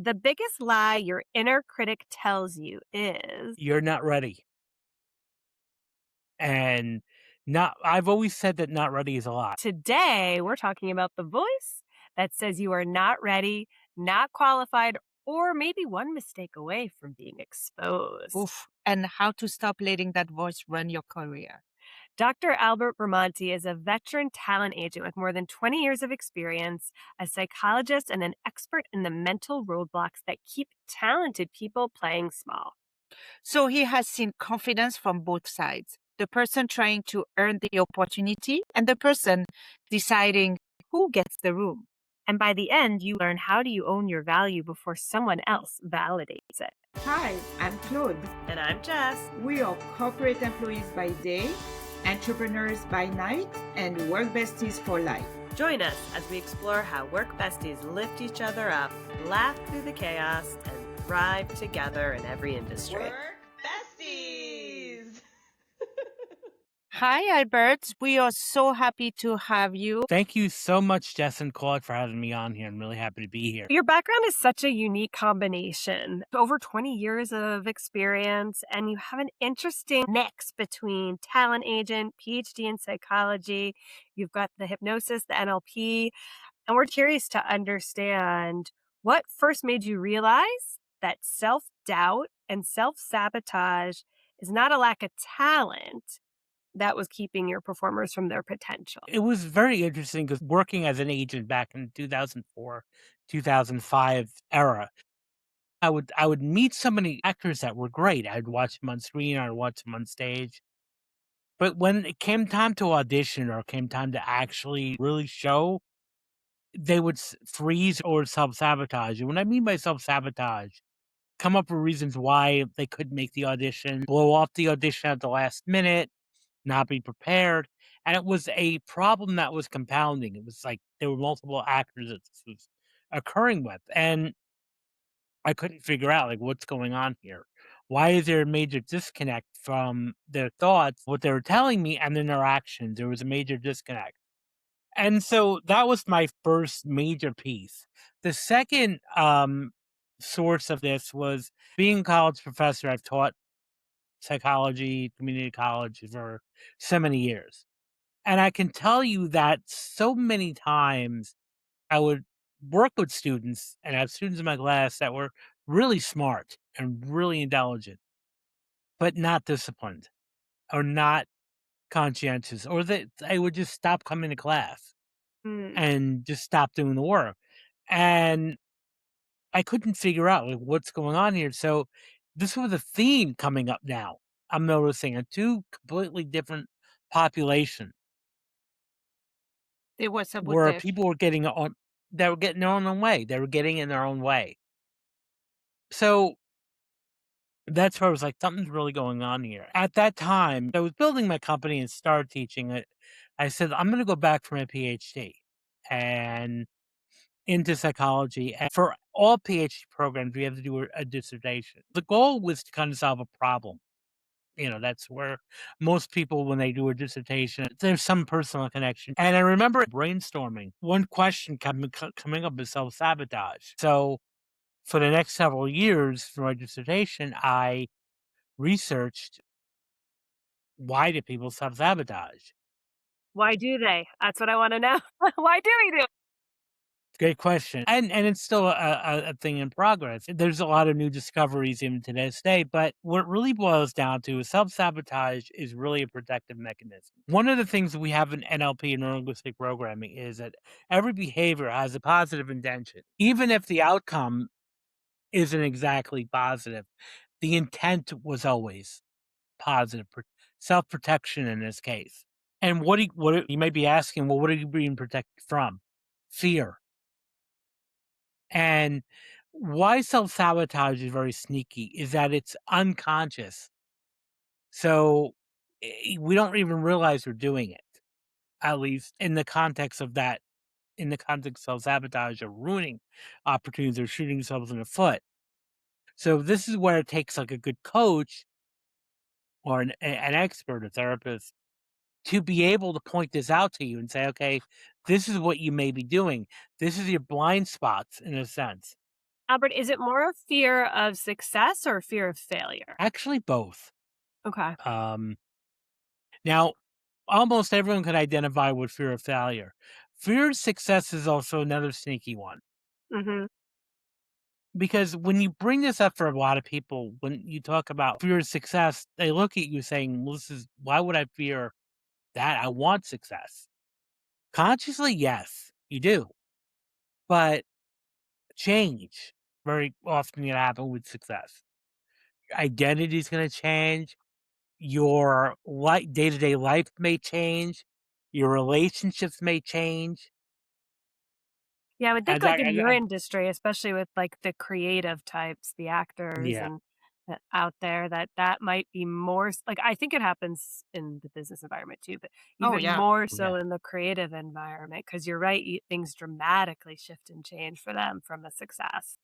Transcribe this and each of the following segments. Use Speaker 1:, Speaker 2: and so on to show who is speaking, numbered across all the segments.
Speaker 1: The biggest lie your inner critic tells you is
Speaker 2: You're not ready. And not I've always said that not ready is a lie.
Speaker 1: today, we're talking about the voice that says you are not ready, not qualified, or maybe one mistake away from being exposed.
Speaker 3: Oof. And how to stop letting that voice run your career.
Speaker 1: Dr. Albert Bramante is a veteran talent agent with more than 20 years of experience, a psychologist, and an expert in the mental roadblocks that keep talented people playing small.
Speaker 3: So he has seen confidence from both sides, the person trying to earn the opportunity and the person deciding who gets the room.
Speaker 1: And by the end, you learn how do you own your value before someone else validates it.
Speaker 4: Hi, I'm Claude.
Speaker 1: And I'm Jess.
Speaker 4: We are corporate employees by day, entrepreneurs by night, and work besties for life.
Speaker 1: Join us as we explore how work besties lift each other up, laugh through the chaos, and thrive together in every industry.
Speaker 4: Work besties!
Speaker 3: Hi, Albert. We are so happy to have you.
Speaker 2: Thank you so much, Jess and Claude, for having me on here. I'm really happy to be here.
Speaker 1: Your background is such a unique combination. Over 20 years of experience, and you have an interesting mix between talent agent, PhD in psychology. You've got the hypnosis, the NLP, and we're curious to understand what first made you realize that self-doubt and self-sabotage is not a lack of talent that was keeping your performers from their potential.
Speaker 2: It was very interesting because working as an agent back in 2004, 2005 era, I would meet so many actors that were great. I'd watch them on screen, I'd watch them on stage. But when it came time to audition or came time to actually really show, they would freeze or self-sabotage. And what I mean by self-sabotage, come up with reasons why they couldn't make the audition, blow off the audition at the last minute, not be prepared. And it was a problem that was compounding. It was like there were multiple actors that this was occurring with. And I couldn't figure out like what's going on here. Why is there a major disconnect from their thoughts, what they were telling me, and then their actions? There was a major disconnect. And so that was my first major piece. The second source of this was being a college professor. I've taught psychology, community college for so many years. And I can tell you that so many times I would work with students and have students in my class that were really smart and really intelligent, but not disciplined or not conscientious, or that I would just stop coming to class
Speaker 1: Hmm.
Speaker 2: and just stop doing the work. And I couldn't figure out like what's going on here. So this was a theme coming up now. I'm noticing a two completely different population
Speaker 3: They were
Speaker 2: where
Speaker 3: sabotage.
Speaker 2: people were getting on, they were getting their own way. They were getting in their own way. So that's where I was like, something's really going on here. At that time, I was building my company and started teaching it. I said, I'm going to go back for my PhD and into psychology. And for all PhD programs, we have to do a dissertation. The goal was to kind of solve a problem. You know, that's where most people, when they do a dissertation, there's some personal connection. And I remember brainstorming. One question coming up is self-sabotage. So for the next several years for my dissertation, I researched why do people self-sabotage?
Speaker 1: Why do they? That's what I want to know. Why do we do it?
Speaker 2: Great question. And it's still a thing in progress. There's a lot of new discoveries even to this day, but what it really boils down to is self-sabotage is really a protective mechanism. One of the things that we have in NLP and neurolinguistic programming is that every behavior has a positive intention. Even if the outcome isn't exactly positive, the intent was always positive. Self-protection in this case. And what you might be asking, well, what are you being protected from? Fear. And why self-sabotage is very sneaky is that it's unconscious. So we don't even realize we're doing it, at least in the context of that, in the context of self-sabotage or ruining opportunities or shooting themselves in the foot. So this is where it takes like a good coach or an expert, a therapist, to be able to point this out to you and say, okay, this is what you may be doing. This is your blind spots in a sense.
Speaker 1: Albert, is it more a fear of success or fear of failure?
Speaker 2: Actually, both.
Speaker 1: Okay.
Speaker 2: Um, Now, almost everyone can identify with fear of failure. Fear of success is also another sneaky one
Speaker 1: Mhm.
Speaker 2: because when you bring this up for a lot of people, when you talk about fear of success, they look at you saying, well, this is why would I fear that? I want success. Consciously, yes, you do. But change very often can happen with success. Your identity is going to change. Your day-to-day life may change. Your relationships may change.
Speaker 1: Yeah, I would think
Speaker 2: And
Speaker 1: like
Speaker 2: that,
Speaker 1: in
Speaker 2: and,
Speaker 1: your
Speaker 2: and
Speaker 1: industry, especially with like the creative types, the actors
Speaker 2: yeah,
Speaker 1: and out there, that might be more like I think it happens in the business environment too, but
Speaker 3: Oh,
Speaker 1: even
Speaker 3: yeah.
Speaker 1: more
Speaker 2: yeah.
Speaker 1: so in the creative environment because you're right, things dramatically shift and change for them from a success.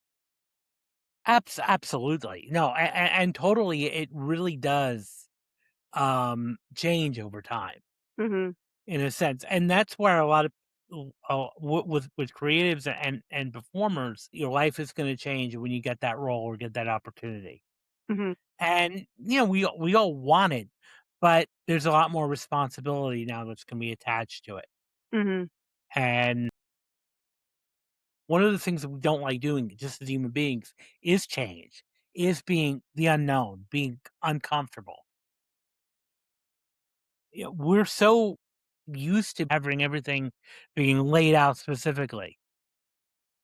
Speaker 2: Absolutely. No, and totally, it really does, change over time
Speaker 1: Mhm.
Speaker 2: in a sense, and that's where a lot of with creatives and performers, your life is gonna change when you get that role or get that opportunity.
Speaker 1: Mhm.
Speaker 2: And, we all want it, but there's a lot more responsibility now that's gonna be attached to it.
Speaker 1: Mhm.
Speaker 2: And one of the things that we don't like doing just as human beings is change, is being the unknown, being uncomfortable. We're so used to having everything being laid out specifically.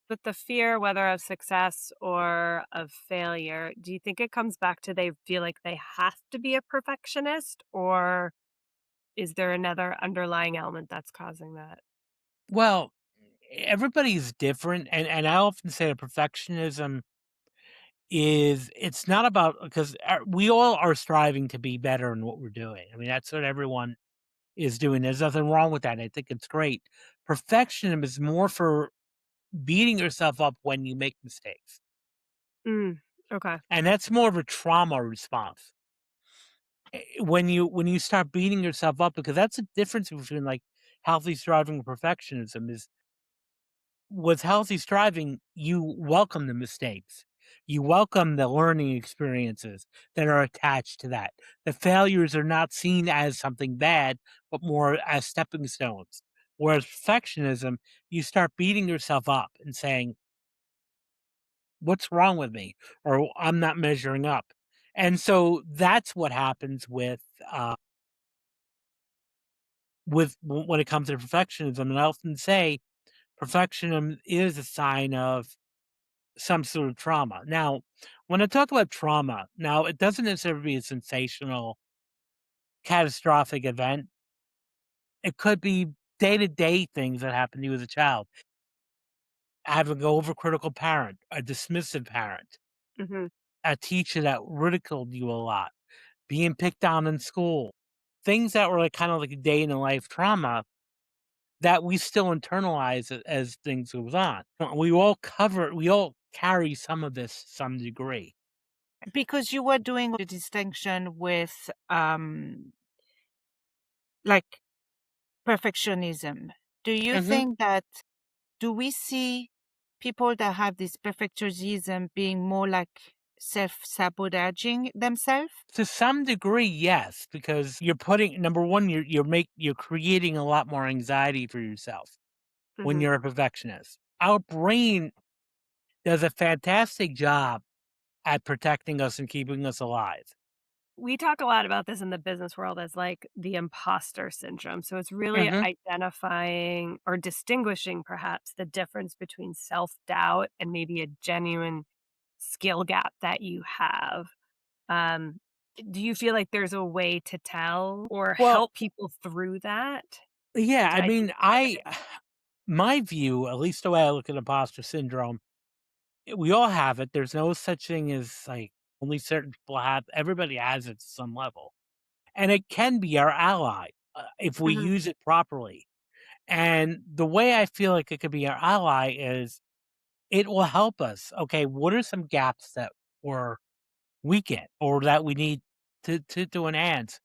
Speaker 1: With the fear, whether of success or of failure, do you think it comes back to they feel like they have to be a perfectionist, or is there another underlying element that's causing that?
Speaker 2: Well, everybody's different, and I often say that perfectionism is it's not about because we all are striving to be better in what we're doing. I mean, that's what everyone is doing. There's nothing wrong with that. I think it's great. Perfectionism is more for beating yourself up when you make mistakes.
Speaker 1: Mm, okay.
Speaker 2: And that's more of a trauma response. When you start beating yourself up, because that's the difference between like healthy striving and perfectionism is with healthy striving, you welcome the mistakes. You welcome the learning experiences that are attached to that. The failures are not seen as something bad, but more as stepping stones. Whereas perfectionism, you start beating yourself up and saying, what's wrong with me? Or I'm not measuring up. And so that's what happens when it comes to perfectionism. And I often say perfectionism is a sign of some sort of trauma. Now, when I talk about trauma, now it doesn't necessarily be a sensational, catastrophic event. It could be day to day things that happen to you as a child. Having an overcritical parent, a dismissive parent,
Speaker 1: Mhm.
Speaker 2: a teacher that ridiculed you a lot, being picked on in school, things that were like kind of like a day in the life trauma that we still internalize as things goes on. We all carry some of this to some degree.
Speaker 3: Because you were doing the distinction with like perfectionism. Do you
Speaker 2: Hmm.
Speaker 3: think that do we see people that have this perfectionism being more like self-sabotaging themselves?
Speaker 2: To some degree, yes, because you're putting number one, you're creating a lot more anxiety for yourself when
Speaker 1: Mhm.
Speaker 2: you're a perfectionist. Our brain does a fantastic job at protecting us and keeping us alive.
Speaker 1: We talk a lot about this in the business world as like the imposter syndrome. So it's really
Speaker 2: Hmm.
Speaker 1: identifying or distinguishing perhaps the difference between self-doubt and maybe a genuine skill gap that you have. Um, do you feel like there's a way to tell or
Speaker 2: Well,
Speaker 1: help people through that
Speaker 2: yeah,
Speaker 1: to
Speaker 2: I mean,
Speaker 1: identify what they
Speaker 2: my view, at least the way I look at imposter syndrome, we all have it. There's no such thing as like only certain people have. Everybody has it to some level, and it can be our ally if we
Speaker 1: Mhm,
Speaker 2: use it properly. And the way I feel like it could be our ally is it will help us. Okay, what are some gaps that we're weak in or that we need to enhance?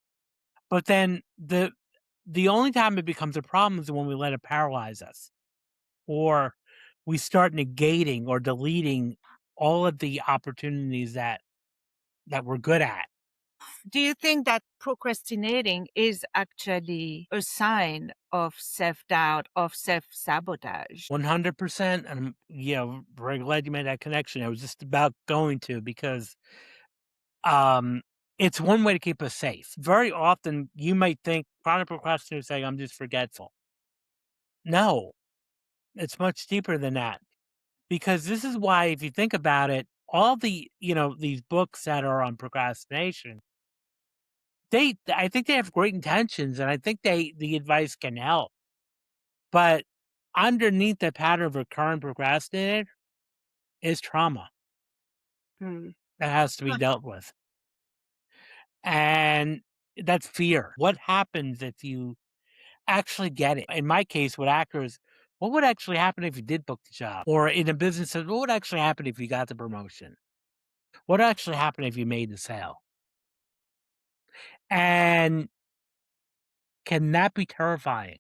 Speaker 2: But then the only time it becomes a problem is when we let it paralyze us or we start negating or deleting all of the opportunities that we're good at.
Speaker 3: Do you think that procrastinating is actually a sign of self-doubt, of self-sabotage?
Speaker 2: 100%. And very glad you made that connection. I was just about going to, because it's one way to keep us safe. Very often you might think chronic procrastinators say, I'm just forgetful. No, it's much deeper than that. Because this is why, if you think about it, all the, these books that are on procrastination, I think they have great intentions, and I think the advice can help. But underneath the pattern of recurrent procrastinator is trauma
Speaker 1: Mm.
Speaker 2: that has to be dealt with. And that's fear. What happens if you actually get it? In my case, with actors, what would actually happen if you did book the job? Or in a business, what would actually happen if you got the promotion? What would actually happen if you made the sale? And can that be terrifying?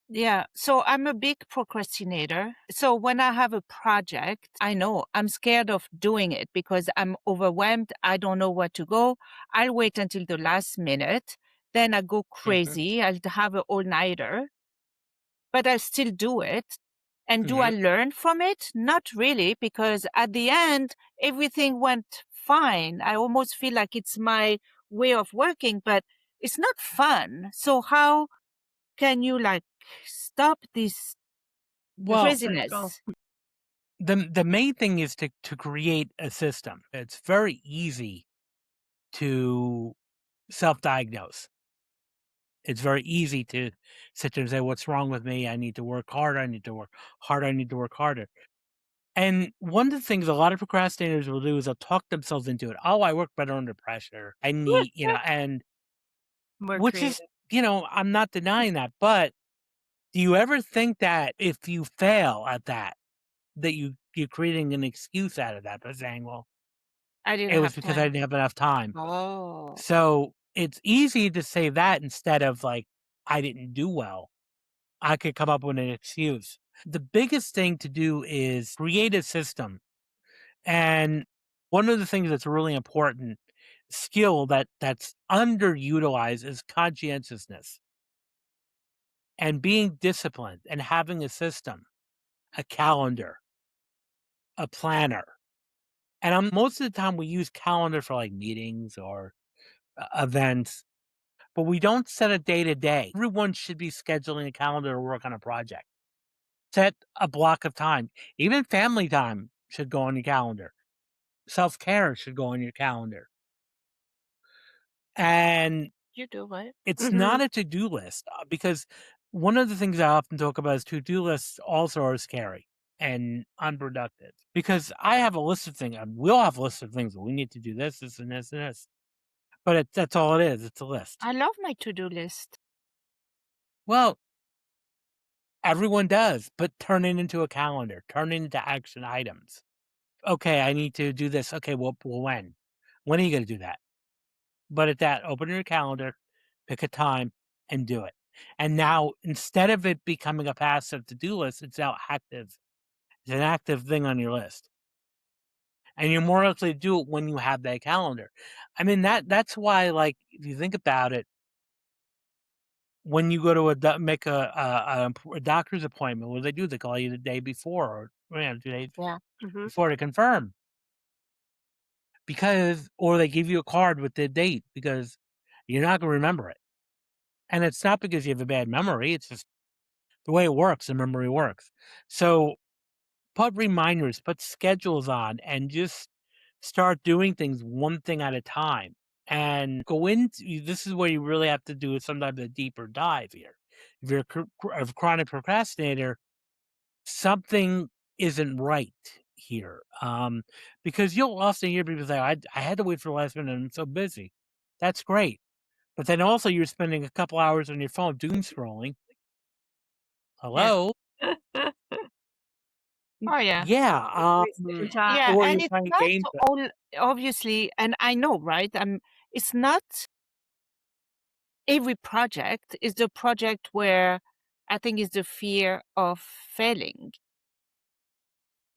Speaker 3: Yeah. So I'm a big procrastinator. So when I have a project, I know I'm scared of doing it because I'm overwhelmed. I don't know where to go. I'll wait until the last minute. Then I go crazy. I'll have an all-nighter, but I'll still do it. And do I learn from it? Not really, because at the end, everything went fine. I almost feel like it's my way of working, but it's not fun. So how can you stop this
Speaker 2: Well,
Speaker 3: craziness?
Speaker 2: the main thing is to create a system. It's very easy to self-diagnose. It's very easy to sit there and say, what's wrong with me? I need to work harder. I need to work harder. I need to work harder. And one of the things a lot of procrastinators will do is they'll talk themselves into it. Oh, I work better under pressure. I need, and
Speaker 1: More
Speaker 2: which
Speaker 1: creative.
Speaker 2: is, I'm not denying that. But do you ever think that if you fail at that you're creating an excuse out of that by saying, well,
Speaker 3: I didn't
Speaker 2: it was
Speaker 3: have
Speaker 2: because I
Speaker 3: time.
Speaker 2: didn't have enough time.
Speaker 3: Oh,
Speaker 2: So it's easy to say that instead of I didn't do well. I could come up with an excuse. The biggest thing to do is create a system. And one of the things that's really important skill that's underutilized is conscientiousness and being disciplined and having a system, a calendar, a planner. And most of the time we use calendar for meetings or events, but we don't set a day to day. Everyone should be scheduling a calendar to work on a project. Set a block of time. Even family time should go on your calendar. Self-care should go on your calendar. And
Speaker 3: you do it.
Speaker 2: it's not a to-do list, because one of the things I often talk about is to-do lists also are scary and unproductive, because I have a list of things. We all have a list of things. We need to do this, this, and this, and this. But that's all it is. It's a list.
Speaker 3: I love my to-do list.
Speaker 2: Well, everyone does, but turn it into a calendar. Turn it into action items. Okay, I need to do this. Okay, well when? When are you going to do that? But at that, open your calendar, pick a time, and do it. And now, instead of it becoming a passive to-do list, it's now active. It's an active thing on your list. And you're more likely to do it when you have that calendar. I mean, that's why, if you think about it, when you go to make a doctor's appointment, what do? They call you the day before or 2 days before to confirm. Or they give you a card with the date because you're not going to remember it. And it's not because you have a bad memory. It's just the way it works. The memory works. So put reminders, put schedules on, and just start doing things one thing at a time. And go into this is where you really have to do sometimes a deeper dive here. If you're a chronic procrastinator, something isn't right here. Because you'll often hear people say, I had to wait for the last minute. I'm so busy. That's great. But then also you're spending a couple hours on your phone doom scrolling. Hello?
Speaker 3: Oh, yeah.
Speaker 2: Yeah.
Speaker 1: Wasting time.
Speaker 3: Yeah,
Speaker 2: Or
Speaker 3: and
Speaker 2: you're
Speaker 3: it's
Speaker 2: playing
Speaker 3: not
Speaker 2: games.
Speaker 3: all, obviously, and I know, right? It's not every project is the project where I think is the fear of failing.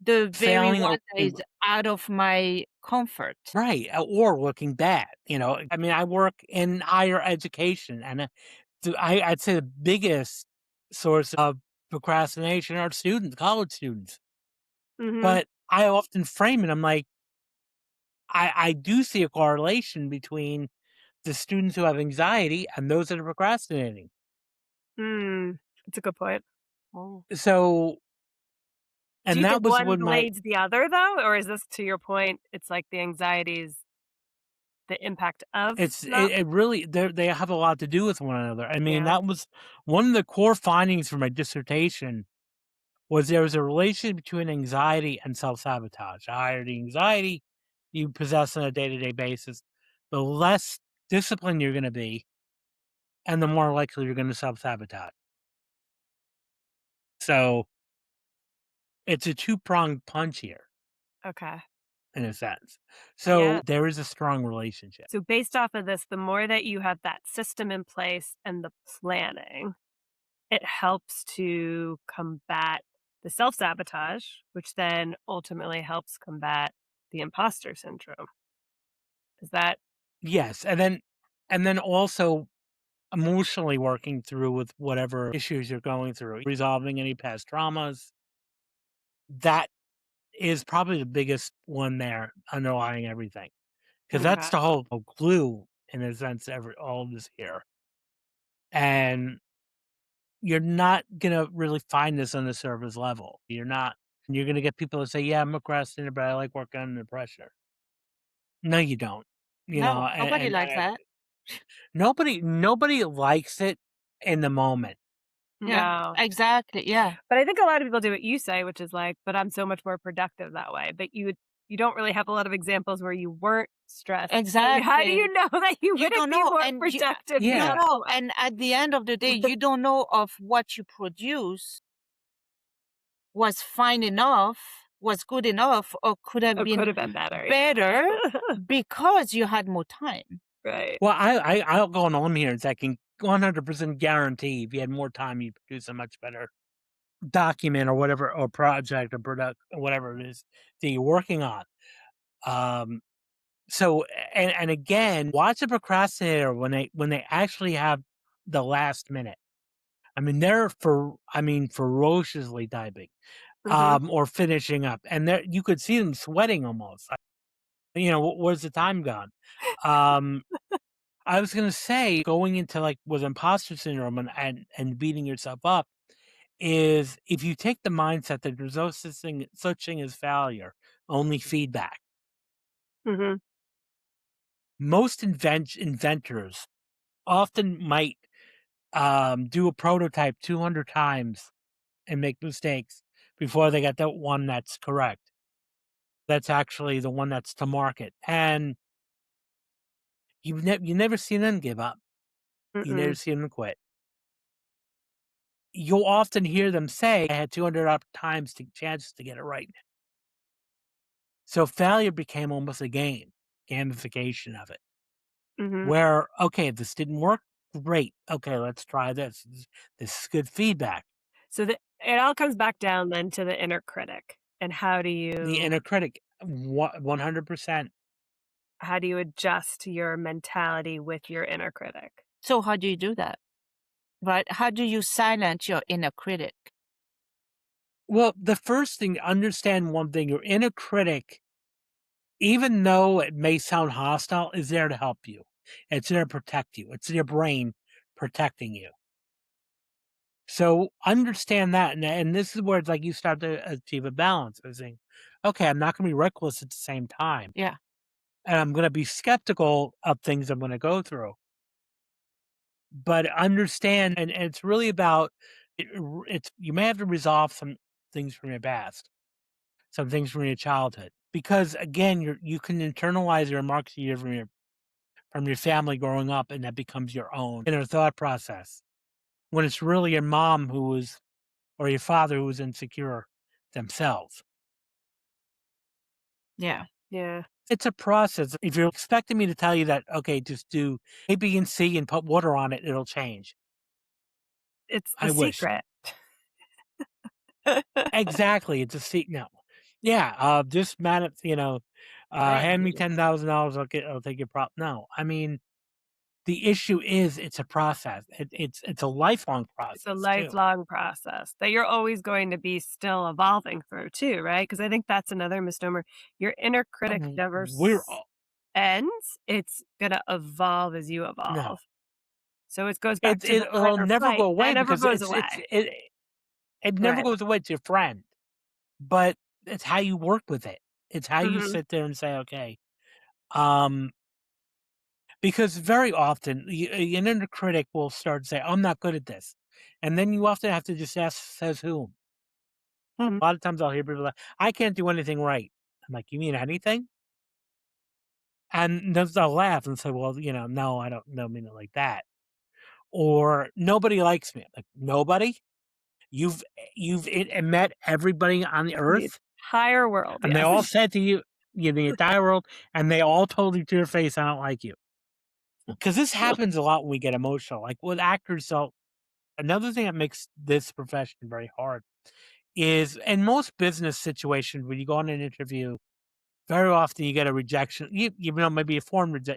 Speaker 3: The very
Speaker 2: failing
Speaker 3: one
Speaker 2: or
Speaker 3: that is out of my comfort.
Speaker 2: right, or looking bad, you know? I mean, I work in higher education, and, I'd say the biggest source of procrastination are students, college students.
Speaker 1: Mhm.
Speaker 2: But I often frame it, I'm like, I do see a correlation between the students who have anxiety and those that are procrastinating.
Speaker 1: Mm, that's a good point.
Speaker 3: Oh.
Speaker 2: So
Speaker 1: Do
Speaker 2: and
Speaker 1: you
Speaker 2: that
Speaker 1: think
Speaker 2: was
Speaker 1: one
Speaker 2: when my
Speaker 1: blades the other though? Or is this to your point, it's like the anxieties, the impact of not
Speaker 2: it really they have a lot to do with one another. I mean,
Speaker 1: yeah.
Speaker 2: that was one of the core findings for my dissertation was there was a relationship between anxiety and self-sabotage. The higher the anxiety you possess on a day-to-day basis, the less disciplined you're gonna be and the more likely you're gonna self-sabotage. So, it's a two-pronged punch here
Speaker 1: Okay.
Speaker 2: in a sense.
Speaker 1: Yeah.
Speaker 2: So, there is a strong relationship.
Speaker 1: So based off of this, the more that you have that system in place and the planning, it helps to combat the self-sabotage, which then ultimately helps combat the imposter syndrome. Is that
Speaker 2: Yes, and then also emotionally working through with whatever issues you're going through, resolving any past traumas. That is probably the biggest one there underlying everything, because that's
Speaker 1: okay?
Speaker 2: the whole glue in a sense, all of this here. And you're not gonna really find this on the surface level. You're gonna get people that say, "Yeah, I'm a procrastinator, but I like working under pressure." No, you don't. You know,
Speaker 3: No, nobody likes
Speaker 2: and
Speaker 3: that.
Speaker 2: nobody likes it in the moment.
Speaker 3: Yeah,
Speaker 1: No.
Speaker 3: exactly. Yeah,
Speaker 1: But I think a lot of people do what you say, which is like, "But I'm so much more productive that way." But you don't really have a lot of examples where you weren't stressed. So how do
Speaker 3: exactly.
Speaker 1: you know that you
Speaker 3: You
Speaker 1: wouldn't
Speaker 3: don't
Speaker 1: be
Speaker 3: know,
Speaker 1: more
Speaker 3: and
Speaker 1: productive
Speaker 3: you don't
Speaker 2: Yeah.
Speaker 1: not
Speaker 3: know,
Speaker 1: so much?
Speaker 3: and at the end of the day, you don't know of what you produce was fine enough, was good enough, or could have
Speaker 1: It could
Speaker 3: been
Speaker 1: have been better.
Speaker 3: better because you had more time.
Speaker 1: Right.
Speaker 2: Well, I'll go on a limb here and say I can 100% guarantee if you had more time, you'd produce a much better document or whatever, or project or product or whatever it is that you're working on. Um, so and again, watch a procrastinator when they actually have the last minute. I mean, ferociously typing,
Speaker 1: Mhm.
Speaker 2: or finishing up, and you could see them sweating almost. You know, where's the time gone? Um, I was gonna say going into like with imposter syndrome and beating yourself up is if you take the mindset that there's no such thing as failure, only feedback.
Speaker 1: Mhm.
Speaker 2: Most inventors often might do a prototype 200 times and make mistakes before they get the one that's correct. That's actually the one that's to market, and you never see them give up. You never
Speaker 1: Mm-mm.
Speaker 2: see them quit. You'll often hear them say, "I had 200 times to chances to get it right." So failure became almost a game, gamification of it,
Speaker 1: Mhm.
Speaker 2: where, okay, this didn't work, great. Okay, let's try this. This is good feedback.
Speaker 1: So it all comes back down then to the inner critic and
Speaker 2: The inner critic, 100%.
Speaker 1: how do you adjust your mentality with your inner critic?
Speaker 3: So how do you do that? Right? How do you silence your inner critic?
Speaker 2: Well, the first thing, understand one thing, your inner critic, even though it may sound hostile, is there to help you. It's there to protect you. It's your brain protecting you. So understand that, and this is where it's like you start to achieve a balance. Of saying, okay, I'm not going to be reckless at the same time,
Speaker 3: Yeah.
Speaker 2: and I'm going to be skeptical of things I'm going to go through. But understand, and it's really about it's you may have to resolve some things from your past, some things from your childhood, because again, you can internalize your remarks you hear from your family growing up, and that becomes your own inner thought process. When it's really your mom who was or your father who was insecure themselves.
Speaker 3: Yeah.
Speaker 1: Yeah.
Speaker 2: It's a process. If you're expecting me to tell you that, okay, just do A, B, and C and put water on it, it'll change.
Speaker 1: It's the
Speaker 2: I wish.
Speaker 1: secret.
Speaker 2: Exactly. It's a no. Yeah, just hand me
Speaker 1: Right.
Speaker 2: $10,000, I'll take your prop. No, I mean, the issue is it's a process. It's a lifelong
Speaker 1: It's a
Speaker 2: process too.
Speaker 1: lifelong process that you're always going to be still evolving through too, right? Because I think that's another misnomer. Your inner critic never
Speaker 2: We're all
Speaker 1: ends. It's gonna evolve as you
Speaker 2: no.
Speaker 1: evolve. So it goes back to the fight
Speaker 2: It'll
Speaker 1: or
Speaker 2: never go
Speaker 1: flight. That
Speaker 2: away
Speaker 1: never
Speaker 2: because
Speaker 1: goes away.
Speaker 2: it never
Speaker 1: Right.
Speaker 2: goes away. It's your friend, but it's how you work with it. It's how you
Speaker 1: Mhm.
Speaker 2: sit there and say, okay, um, because very often an inner critic will start to say, I'm not good at this. And then you often have to just ask, says who?
Speaker 1: Mhm.
Speaker 2: A lot of times I'll hear people like, I can't do anything right. I'm like, you mean anything? And they'll laugh and say, well, no, I don't mean it like that. Or nobody likes me. Like, nobody? You've met everybody on the
Speaker 1: The
Speaker 2: earth,
Speaker 1: entire world,
Speaker 2: and they all
Speaker 1: yes.
Speaker 2: said to you, the entire world, and they all told you to your face, I don't like you. Because this happens a lot when we get emotional. Like with actors, so another thing that makes this profession very hard is in most business situations, when you go on an interview, very often you get a rejection. Maybe a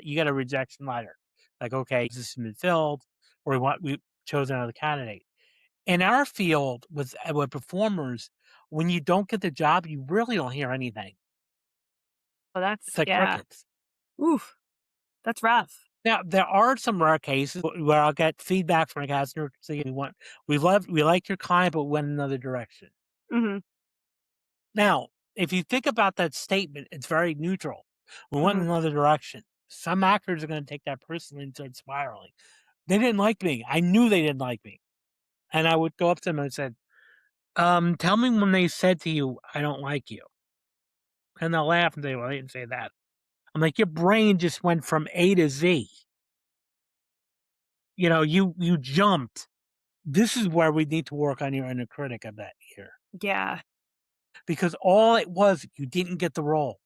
Speaker 2: you get a rejection letter. Like, okay, this has been filled, or we've chosen another candidate. In our field with performers, when you don't get the job, you really don't hear anything.
Speaker 1: Well,
Speaker 2: It's like
Speaker 1: yeah.
Speaker 2: crickets.
Speaker 1: Oof, that's rough.
Speaker 2: Now, there are some rare cases where I'll get feedback from a customer saying, we liked your client, but went another direction.
Speaker 1: Mhm,
Speaker 2: Now, if you think about that statement, it's very neutral. We went
Speaker 1: mhm.
Speaker 2: another direction. Some actors are going to take that personally and start spiraling. They didn't like me. I knew they didn't like me. And I would go up to them and said, tell me when they said to you, I don't like you. And they'll laugh and say, well, they didn't say that. I'm like, your brain just went from A to Z. You jumped. This is where we need to work on your inner critic, I bet, here.
Speaker 1: Yeah.
Speaker 2: Because all it was, you didn't get the role.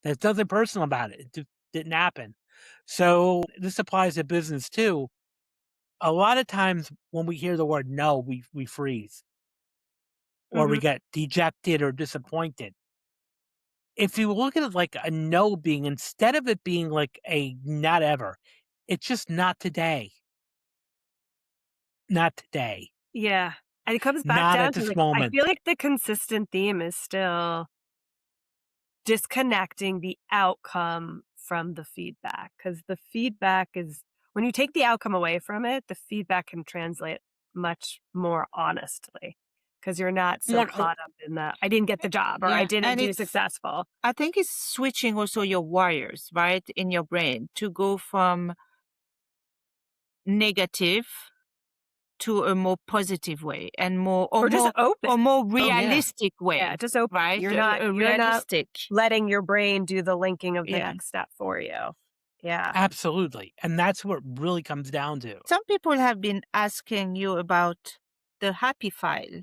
Speaker 2: There's nothing personal about it. It just didn't happen. So this applies to business too. A lot of times when we hear the word no, we freeze or we
Speaker 1: Mhm.
Speaker 2: get dejected or disappointed. If you look at it like a no being, instead of it being like a not ever, it's just not today. Not today.
Speaker 1: Yeah, and it comes back
Speaker 2: Not
Speaker 1: down
Speaker 2: at
Speaker 1: to,
Speaker 2: this
Speaker 1: like, I
Speaker 2: moment.
Speaker 1: feel like the consistent theme is still disconnecting the outcome from the feedback, because the feedback is when you take the outcome away from it, the feedback can translate much more honestly, because 'cause you're not so
Speaker 2: One,
Speaker 1: caught up in the, "I didn't get the job," or "I
Speaker 3: Yeah.
Speaker 1: didn't
Speaker 3: And
Speaker 1: do successful."
Speaker 3: I think it's switching also your wires, right, in your brain to go from negative to a more positive way and more
Speaker 1: Or just open.
Speaker 3: or more
Speaker 2: oh yeah,
Speaker 3: realistic
Speaker 1: Yeah,
Speaker 3: way,
Speaker 1: just open.
Speaker 3: right?
Speaker 1: You're
Speaker 3: A,
Speaker 1: not
Speaker 3: a
Speaker 1: you're not
Speaker 3: realistic.
Speaker 1: letting your brain do the linking of the
Speaker 3: Yeah.
Speaker 1: next step for you. Yeah.
Speaker 2: absolutely. And that's what it really comes down to.
Speaker 3: Some people have been asking you about the happy file.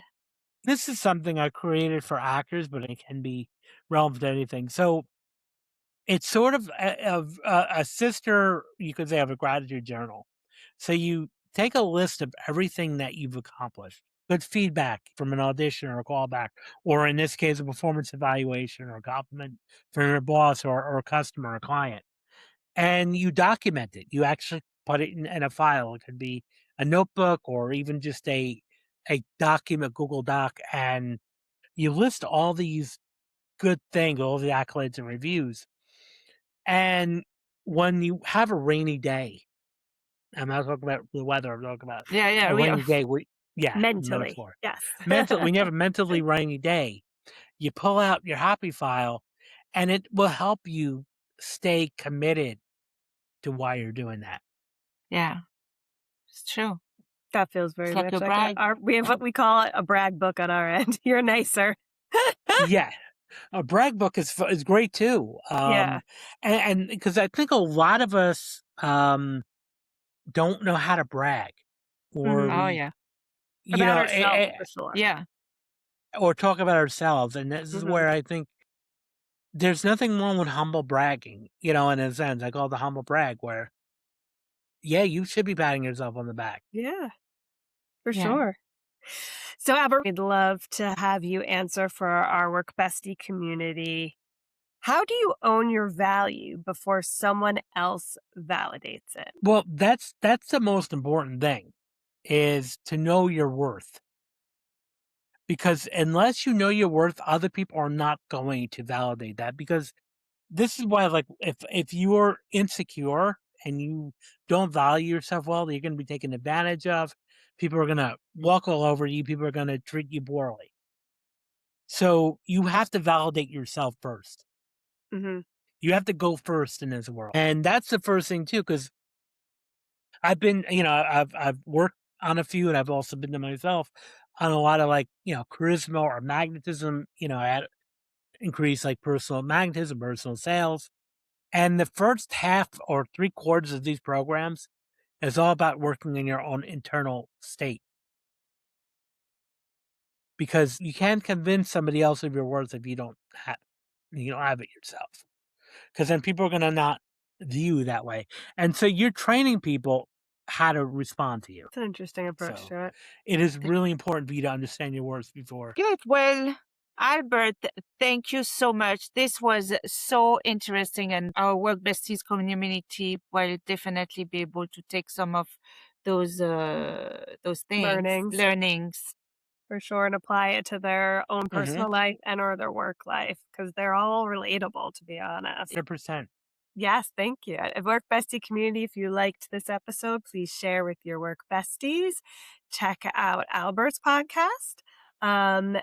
Speaker 2: This is something I created for actors, but it can be relevant to anything. So it's sort of a sister, you could say, of a gratitude journal. So you take a list of everything that you've accomplished, good feedback from an audition or a callback, or in this case, a performance evaluation or a compliment from your boss or a customer or a client. And you document it. You actually put it in a file. It could be a notebook or even just a document, Google Doc, and you list all these good things, all the accolades and reviews. And when you have a rainy day, I'm not talking about the weather, I'm talking about
Speaker 3: Yeah,
Speaker 2: a
Speaker 3: real.
Speaker 2: rainy day
Speaker 1: Mentally.
Speaker 2: metaphor.
Speaker 1: Yes.
Speaker 2: When you have a mentally rainy day, you pull out your happy file and it will help you stay committed to why you're doing that.
Speaker 3: Yeah, it's true.
Speaker 1: That feels very
Speaker 3: It's like
Speaker 1: much
Speaker 3: a
Speaker 1: like
Speaker 3: brag.
Speaker 1: we have what we call a brag book on our end. You're nicer.
Speaker 2: Yeah. A brag book is great too.
Speaker 1: Yeah.
Speaker 2: And because I think a lot of us don't know how to brag, or
Speaker 1: Mhm.
Speaker 3: Oh yeah.
Speaker 1: About ourselves for sure.
Speaker 3: Yeah.
Speaker 2: or talk about ourselves. And this is
Speaker 1: Mhm.
Speaker 2: where I think there's nothing wrong with humble bragging, in a sense. I call it the humble brag, where, yeah, you should be patting yourself on the back.
Speaker 1: Yeah, for
Speaker 3: Yeah.
Speaker 1: sure. So, Albert, we'd love to have you answer for our Work Bestie community. How do you own your value before someone else validates it?
Speaker 2: Well, that's the most important thing, is to know your worth. Because unless you know your worth, other people are not going to validate that. Because this is why, like, if you're insecure and you don't value yourself well, you're going to be taken advantage of. People are going to walk all over you. People are going to treat you poorly. So you have to validate yourself first.
Speaker 1: Mm-hmm.
Speaker 2: You have to go first in this world. And that's the first thing too, because I've been, I've worked on a few, and I've also been to myself on a lot of, like, charisma or magnetism. I had increased, like, personal magnetism, personal sales. And the first half or 3/4 of these programs is all about working in your own internal state. Because you can't convince somebody else of your worth if you don't have it yourself. Because then people are going to not view you that way. And so you're training people how to respond to you.
Speaker 1: It's an interesting approach
Speaker 2: So
Speaker 1: to it.
Speaker 2: it is really important for you to understand your worth before.
Speaker 3: Good. Well, Albert, thank you so much. This was so interesting, and our Work Besties community will definitely be able to take some of those things, learnings.
Speaker 1: For sure, and apply it to their own personal life and or their work life, because they're all relatable, to be honest.
Speaker 2: 100%.
Speaker 1: Yes, thank you. At Work Bestie community, if you liked this episode, please share with your work besties. Check out Albert's podcast, and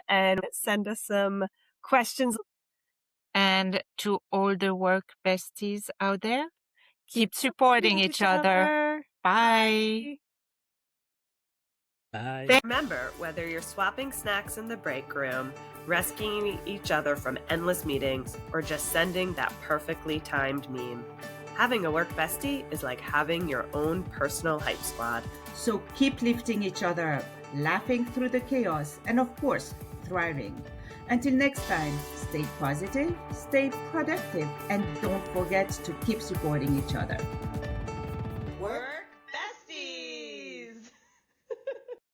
Speaker 1: send us some questions.
Speaker 3: And to all the work besties out there, keep supporting each other. Bye.
Speaker 2: Bye.
Speaker 1: Remember, whether you're swapping snacks in the break room, rescuing each other from endless meetings, or just sending that perfectly timed meme, having a work bestie is like having your own personal hype squad.
Speaker 4: So keep lifting each other up, laughing through the chaos, and of course, thriving. Until next time, stay positive, stay productive, and don't forget to keep supporting each other.